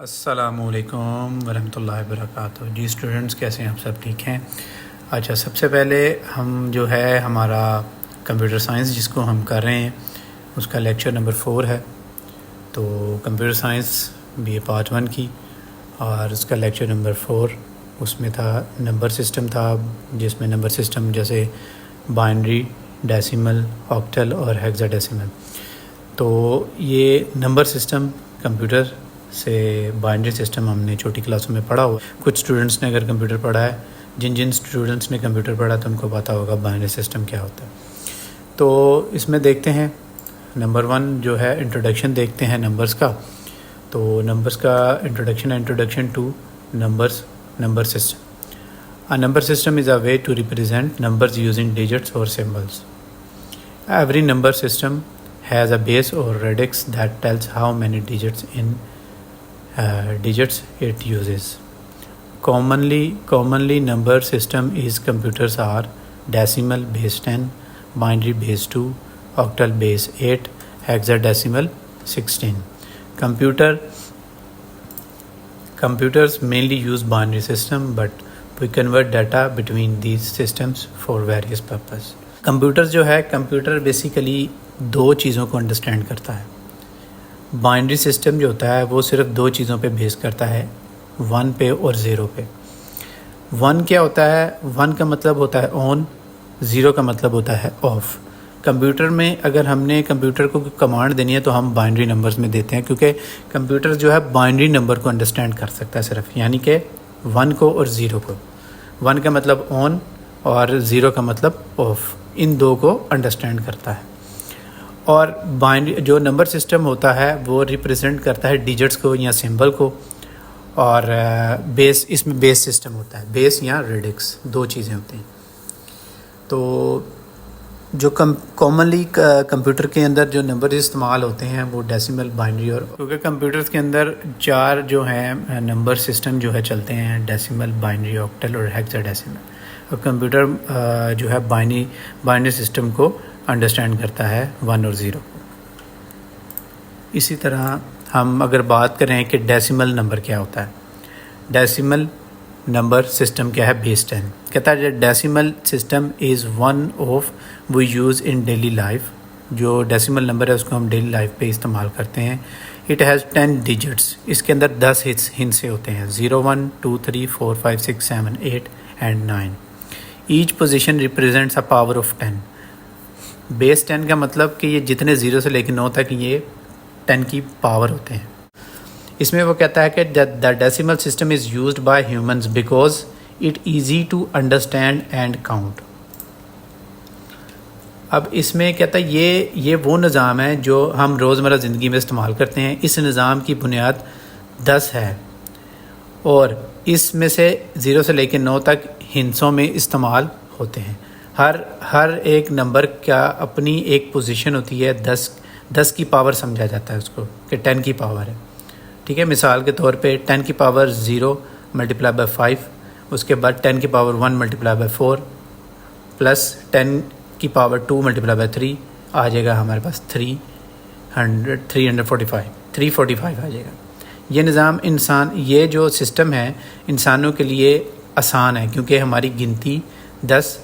अस्सलामुअलैकुम वरहमतुल्लाहि वबरकातुहू। जी स्टूडेंट्स, कैसे हैं आप? सब ठीक हैं? अच्छा, सबसे पहले हम जो है हमारा कंप्यूटर साइंस जिसको हम कर रहे हैं उसका लेक्चर नंबर 4 है। तो कंप्यूटर साइंस BA पार्ट 1 की, और उसका लेक्चर नंबर 4 उसमें था नंबर सिस्टम था, जिसमें नंबर सिस्टम जैसे बाइनरी, डेसिमल, ऑक्टल और हेक्साडेसिमल। तो ये नंबर सिस्टम कंप्यूटर से बाइनरी सिस्टम हमने छोटी क्लासों में पढ़ा हुआ। कुछ स्टूडेंट्स ने अगर कंप्यूटर पढ़ा है, जिन स्टूडेंट्स ने कंप्यूटर पढ़ा तो उनको पता होगा बाइनरी सिस्टम क्या होता है। तो इसमें देखते हैं नंबर 1 जो है इंट्रोडक्शन देखते हैं नंबर्स का। तो नंबर्स का इंट्रोडक्शन है, introduction to numbers, number system. A number system is a way to represent numbers using digits और symbols. Every number system has a base or radix that tells how many digits it uses. Commonly number system is computers are decimal base 10, binary base 2, octal base 8, hexadecimal 16. Computers mainly use binary system, but we convert data between these systems for various purposes. Computer जो है, computer basically दो चीज़ों को understand करता है। Binary system जो होता है वो सिर्फ दो चीज़ों पे बेस करता है, 1 पे और 0 पे। 1 क्या होता है? 1 का मतलब होता है ऑन, 0 का मतलब होता है ऑफ। कंप्यूटर में अगर हमने कंप्यूटर को कमांड देनी है तो हम बाइनरी नंबर्स में देते हैं, क्योंकि कंप्यूटर जो है बाइनरी नंबर को अंडरस्टैंड कर सकता है सिर्फ, यानी कि 1 को और 0 को। 1 का मतलब ऑन और 0 का मतलब ऑफ, इन दो को अंडरस्टैंड करता है। और बाइनरी जो नंबर सिस्टम होता है वो रिप्रेजेंट करता है डिजिट्स को या सिंबल को, और बेस, इसमें बेस सिस्टम होता है, बेस या रेडिक्स, दो चीज़ें होती हैं। तो जो कॉमनली कंप्यूटर के अंदर जो नंबर इस्तेमाल होते हैं वो डेसिमल, बाइनरी और, क्योंकि कंप्यूटर्स के अंदर 4 जो हैं नंबर सिस्टम जो है चलते हैं, डेसिमल, बाइनरी, ऑक्टल और हेक्साडेसिमल। और कंप्यूटर जो है बाइनरी सिस्टम को अंडरस्टैंड करता है 1 और 0 को। इसी तरह हम अगर बात करें कि डेसिमल नंबर क्या होता है, डेसिमल नंबर सिस्टम क्या है? बेस 10 कहता है decimal system is one of we use in daily life. जो डेसिमल नंबर है उसको हम डेली लाइफ पे इस्तेमाल करते हैं। इट हैज़ 10 डिजिट्स, इसके अंदर 10 हिस्से होते हैं, 0, 1, 2, 3, 4, 5, 6, 7, 8 and 9। Each position represents a power of 10। Base 10 का मतलब कि ये जितने 0 से लेकर 9 तक ये 10 की पावर होते हैं। इसमें वो कहता है कि the decimal system is used by humans because it easy to understand and count. अब इसमें कहता है ये वो निज़ाम है जो हम रोज़मर्रा ज़िंदगी में इस्तेमाल करते हैं। इस निज़ाम की बुनियाद 10 है और इसमें से 0 से लेकर 9 तक हिस्सों में इस्तेमाल होते हैं। हर एक नंबर का अपनी एक पोजीशन होती है, 10 की पावर समझा जाता है उसको कि 10 की पावर है। ठीक है, मिसाल के तौर पे 10 की पावर 0 मल्टीप्लाई बाय 5, उसके बाद 10 की पावर 1 मल्टीप्लाई बाय 4 प्लस 10 की पावर 2 मल्टीप्लाई बाय 3 आ जाएगा हमारे पास 345 आ जाएगा। ये निज़ाम ये जो सिस्टम है इंसानों के लिए आसान है, क्योंकि हमारी गिनती 10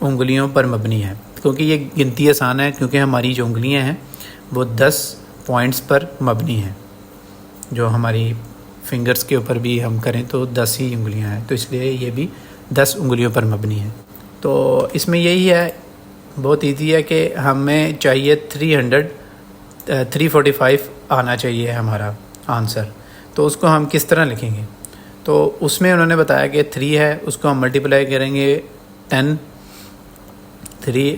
उंगलियों पर मबनी है। क्योंकि ये गिनती आसान है क्योंकि हमारी जो उंगलियां हैं वो 10 पॉइंट्स पर मबनी हैं। जो हमारी फिंगर्स के ऊपर भी हम करें तो 10 ही उंगलियां हैं, तो इसलिए ये भी 10 उंगलियों पर मबनी है। तो इसमें यही है, बहुत ईजी है कि हमें चाहिए 345 आना चाहिए हमारा आंसर। तो उसको हम किस तरह लिखेंगे? तो उसमें उन्होंने बताया कि 3 है, उसको हम मल्टीप्लाई करेंगे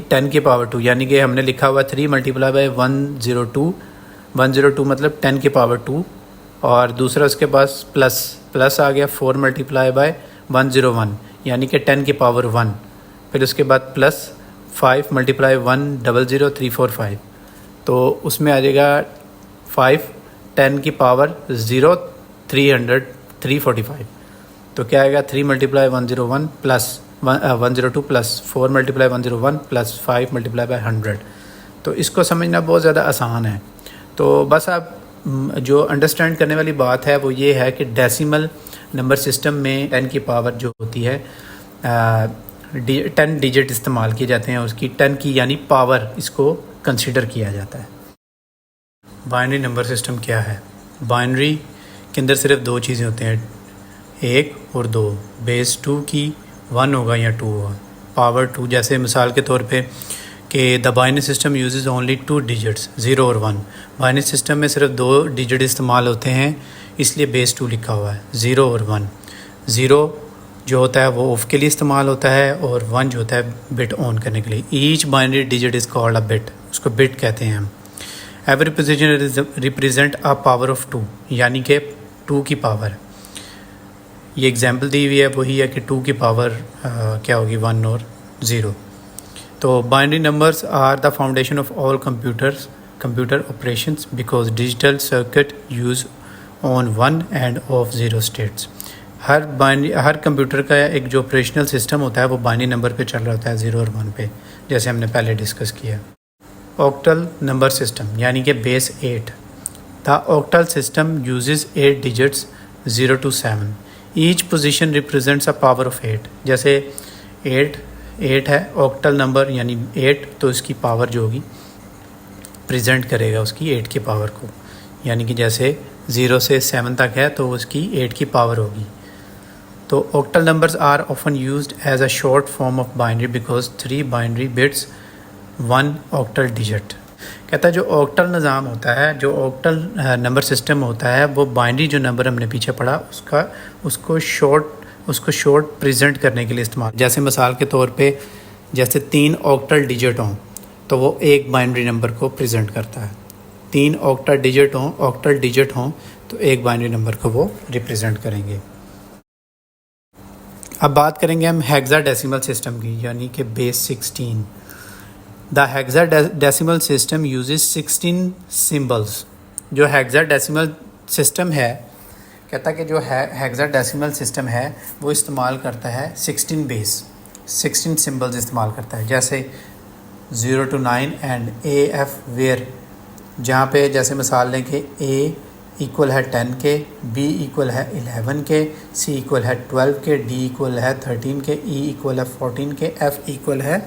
10 की पावर 2, यानी कि हमने लिखा हुआ 3 मल्टीप्लाई बाय 102 मतलब 10 की पावर 2, और दूसरा उसके पास प्लस आ गया 4 मल्टीप्लाई बाय 101 यानी कि 10 की पावर 1, फिर उसके बाद प्लस 5 मल्टीप्लाई 1000345, तो उसमें आ जाएगा 5 10 की पावर 0 345। तो क्या आएगा 3 multiply 101 plus 102 plus 4 multiply 101 plus 5 multiply by 100। तो इसको समझना बहुत ज़्यादा आसान है। तो बस आप जो अंडरस्टैंड करने वाली बात है वो ये है कि डेसिमल नंबर सिस्टम में 10 की पावर जो होती है 10 डिजिट इस्तेमाल किए जाते हैं, उसकी 10 की यानी पावर इसको कंसिडर किया जाता है। बाइनरी नंबर सिस्टम क्या है? बाइनरी के अंदर सिर्फ दो चीज़ें होती हैं, 1 और 2, बेस 2 की 1 होगा या 2 होगा, पावर 2। जैसे मिसाल के तौर पे कि the binary system uses only 2 digits 0 और 1। बाइनरी सिस्टम में सिर्फ 2 डिजिट इस्तेमाल होते हैं, इसलिए बेस 2 लिखा हुआ है, 0 और 1। 0 जो होता है वो ऑफ के लिए इस्तेमाल होता है और 1 जो होता है बिट ऑन करने के लिए। Each binary digit is called a bit, उसको बिट कहते हैं हम। Every position represent a power of 2, यानी कि 2 की पावर। ये एग्जांपल दी हुई है वही है कि 2 की पावर क्या होगी, 1 और 0। तो binary numbers are the foundation of all computer operations because digital circuit use on 1 and off 0 states. हर कंप्यूटर का एक जो ऑपरेशनल सिस्टम होता है वो बाइनरी नंबर पे चल रहा होता है, 0 और 1 पे, जैसे हमने पहले डिस्कस किया। ऑक्टल नंबर सिस्टम यानी कि base 8। The octal system uses 8 digits 0 to 7। Each position represents a power of 8। जैसे 8 है ऑक्टल नंबर यानी 8, तो इसकी पावर जो होगी प्रेजेंट करेगा उसकी 8 की पावर को, यानी कि जैसे 0 से 7 तक है तो उसकी 8 की पावर होगी। तो octal numbers are often used as a short form of binary because 3 binary bits 1 octal digit. कहता है जो ऑक्टल निज़ाम होता है, जो ऑक्टल नंबर सिस्टम होता है, वो बाइनरी जो नंबर हमने पीछे पढ़ा उसको शॉर्ट प्रेजेंट करने के लिए इस्तेमाल। जैसे मिसाल के तौर पे जैसे 3 ऑक्टल डिजिट हों तो वो एक बाइनरी नंबर को प्रेजेंट करता है। 3 ऑक्टल डिजिट हों तो एक बाइनरी नंबर को वो रिप्रेजेंट करेंगे। अब बात करेंगे हम हेक्साडेसिमल सिस्टम की, यानी कि base 16। The hexadecimal system uses 16 symbols. जो हेक्साडेसिमल सिस्टम है, कहता कि जो हेक्साडेसिमल सिस्टम है वो इस्तेमाल करता है 16 सिम्बल्स इस्तेमाल करता है। जैसे 0 to 9 एंड AF वेयर, जहाँ पे जैसे मिसाल लें कि A इक्वल है 10 के, B इक्वल है 11 के, C इक्वल है 12 के, D इक्वल है 13 के, E इक्वल है 14 के, F इक्वल है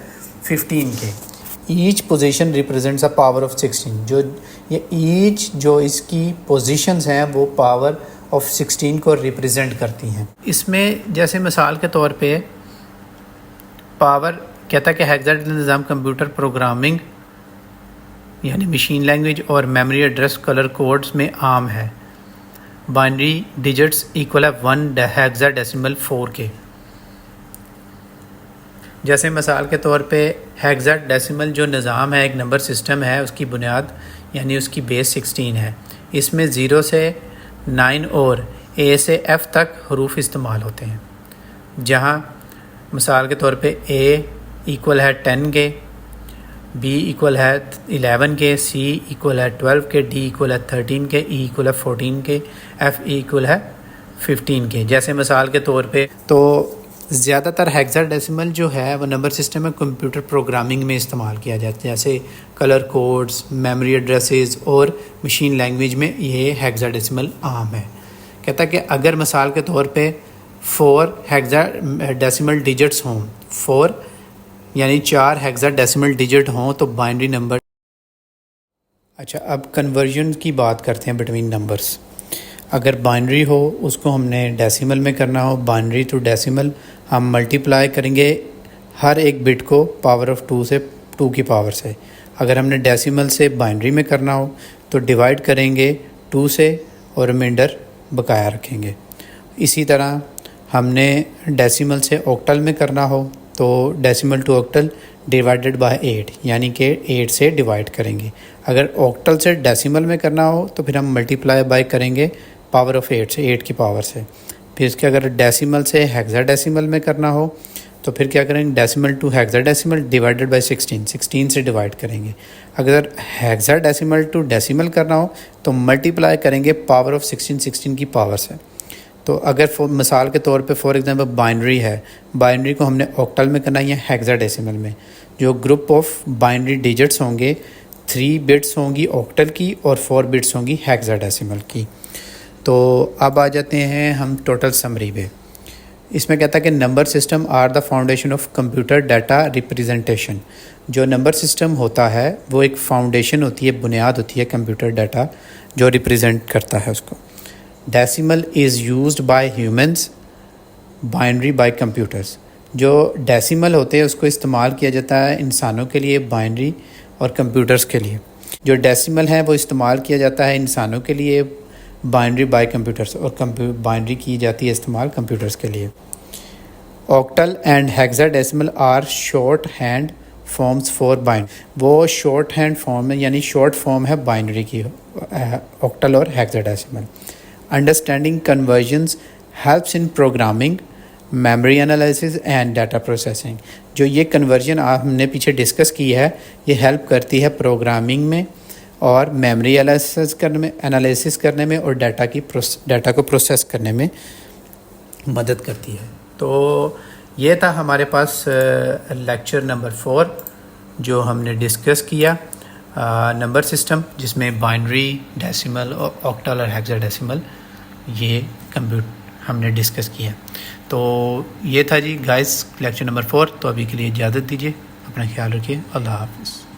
15 के। Each position represents a power of 16। जो ये ईच जो इसकी पोजीशंस हैं वो पावर ऑफ 16 को रिप्रेजेंट करती हैं। इसमें जैसे मिसाल के तौर पे पावर कहता है कि हेक्साडेसिमल निज़ाम कंप्यूटर प्रोग्रामिंग यानी मशीन लैंग्वेज और मेमोरी एड्रेस कलर कोड्स में आम है। बाइनरी डिजिट्स इक्वल है 1 हेक्साडेसिमल 4 के। जैसे मिसाल के तौर पे हेक्साडेसिमल जो निज़ाम है, एक नंबर सिस्टम है, उसकी बुनियाद यानी उसकी बेस 16 है। इसमें 0 से 9 और A से F तक हरूफ इस्तेमाल होते हैं। जहाँ मिसाल के तौर पे A इक्वल है 10 के, B इक्वल है 11 के, C इक्वल है 12 के, D इक्वल है 13 के, E इक्वल है 14 के, F इक्वल है 15 के। जैसे मिसाल के तौर पे तो ज़्यादातर हेक्साडेसिमल जो है वो नंबर सिस्टम में कंप्यूटर प्रोग्रामिंग में इस्तेमाल किया जाता है, जैसे कलर कोड्स, मेमोरी एड्रेसेस और मशीन लैंग्वेज में ये हेक्साडेसिमल आम है। कहता है कि अगर मिसाल के तौर पे 4 हेक्साडेसिमल डिजिट्स हों, 4 यानी 4 हेक्साडेसिमल डिजिट हों तो बाइनरी नंबर। अच्छा, अब कन्वर्जन की बात करते हैं बिटवीन नंबर्स। अगर बाइनरी हो उसको हमने डेसिमल में करना हो, बाइनरी टू डेसिमल, हम मल्टीप्लाई करेंगे हर एक बिट को पावर ऑफ 2 से 2 की पावर से। अगर हमने डेसिमल से बाइनरी में करना हो तो डिवाइड करेंगे 2 से और रिमाइंडर बकाया रखेंगे। इसी तरह हमने डेसिमल से ऑक्टल में करना हो तो decimal to octal divided by 8 यानी कि 8 से डिवाइड करेंगे। अगर ऑक्टल से डेसिमल में करना हो तो फिर हम मल्टीप्लाई बाय करेंगे पावर ऑफ 8 से, 8 की पावर से। फिर इसके अगर डेसिमल से हेक्साडेसिमल में करना हो तो फिर क्या करेंगे, decimal to hexadecimal divided by 16 से डिवाइड करेंगे। अगर हेक्साडेसिमल टू डेसिमल करना हो तो मल्टीप्लाई करेंगे पावर ऑफ 16 की पावर से। तो अगर मिसाल के तौर पे फॉर एग्जांपल बाइनरी है, बाइनरी को हमने ऑक्टल में करना है या हेक्साडेसिमल में, जो ग्रुप ऑफ बाइनरी डिजिट्स होंगे 3 बिट्स होंगी ऑक्टल की और 4 बिट्स होंगी हेक्साडेसिमल की। तो अब आ जाते हैं हम टोटल समरी पे। इसमें कहता है कि number system are the foundation of computer data representation. जो नंबर सिस्टम होता है वो एक फाउंडेशन होती है, बुनियाद होती है कंप्यूटर डाटा जो रिप्रेजेंट करता है उसको। Decimal is used by humans, binary by computers. जो डेसिमल होते हैं उसको इस्तेमाल किया जाता है इंसानों के लिए, बाइनरी और कंप्यूटर्स के लिए। जो डेसिमल है वो इस्तेमाल किया जाता है इंसानों के लिए, बाइनरी बाय कंप्यूटर्स, और बाइनरी की जाती है इस्तेमाल कंप्यूटर्स के लिए। Octal and hexadecimal are short hand forms for binary. वो शॉर्ट हैंड फॉर्म है, यानी शॉर्ट फॉर्म है बाइनरी की, ऑक्टल और hexadecimal. Understanding conversions helps in programming, memory analysis and data processing. जो ये कन्वर्जन हमने पीछे डिस्कस की है ये हेल्प करती है प्रोग्रामिंग में और मेमोरी एनालिसिस करने में और डाटा को प्रोसेस करने में मदद करती है। तो ये था हमारे पास लेक्चर नंबर 4 जो हमने डिस्कस किया, नंबर सिस्टम, जिसमें बाइनरी, डेसिमल और ऑक्टल और हेक्साडेसिमल ये कंप्यूटर हमने डिस्कस किया। तो ये था जी गाइस लेक्चर नंबर 4। तो अभी के लिए इजाज़त दीजिए, अपना ख्याल रखिए, अल्लाह हाफ़िज़।